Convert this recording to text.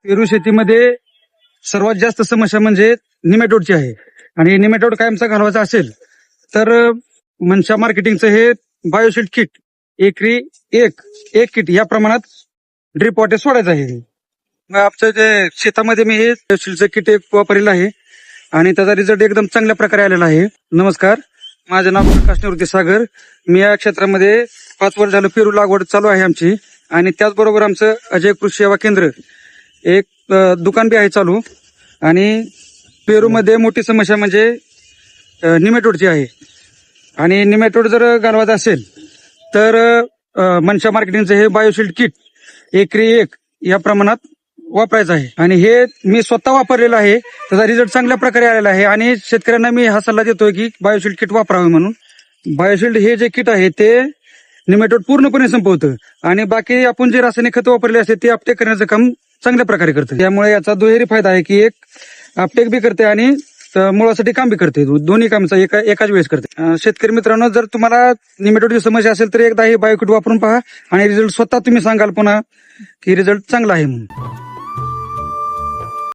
पेरू शेतीमध्ये सर्वात जास्त समस्या म्हणजे निमॅटोडची आहे. आणि निमॅटोड कायमचा घालवायचा असेल तर मनशा मार्केटिंगचं हे बायोशील्ड किट एकरी एक किट या प्रमाणात ड्रिप वॉटर सोडायचं आहे. मग आमच्या जे शेतामध्ये मी हे बायोशील्डचं किट एक वापरलेलं आहे आणि त्याचा रिझल्ट एकदम चांगल्या प्रकारे आलेला आहे. नमस्कार, माझं नाव प्रकाश निवृत्ती सागर. मी या क्षेत्रामध्ये 5 वर्ष झालं पेरू लागवड चालू आहे आमची. आणि त्याचबरोबर आमचं अजय कृषी सेवा केंद्र एक दुकान बी आहे चालू. आणि पेरूमध्ये मोठी समस्या म्हणजे निमॅटोडची आहे. आणि निमॅटोड जर घालवायचं असेल तर मनशा मार्केटिंगचं हे बायोशील्ड किट एकरी एक या प्रमाणात वापरायचं आहे. आणि हे मी स्वतः वापरलेलं आहे, त्याचा रिझल्ट चांगल्या प्रकारे आलेला आहे. आणि शेतकऱ्यांना मी हा सल्ला देतोय की बायोशील्ड किट वापरावे म्हणून. बायोशील्ड हे जे किट आहे ते निमॅटोड पूर्णपणे संपवतं आणि बाकी आपण जे रासायनिक खत वापरले असते ते अपटेक करण्याचं काम चांगल्या प्रकारे करतं. त्यामुळे याचा दुहेरी फायदा आहे की एक अपटेक बी करते आणि मुळासाठी काम बी करते. दोन्ही कामचा एकाच वेळेस करते. शेतकरी मित्रांनो, जर तुम्हाला निमॅटोडची समस्या असेल तर एकदा हे बायोकिट वापरून पहा आणि रिझल्ट स्वतः तुम्ही सांगाल पुन्हा की रिझल्ट चांगला आहे म्हणून.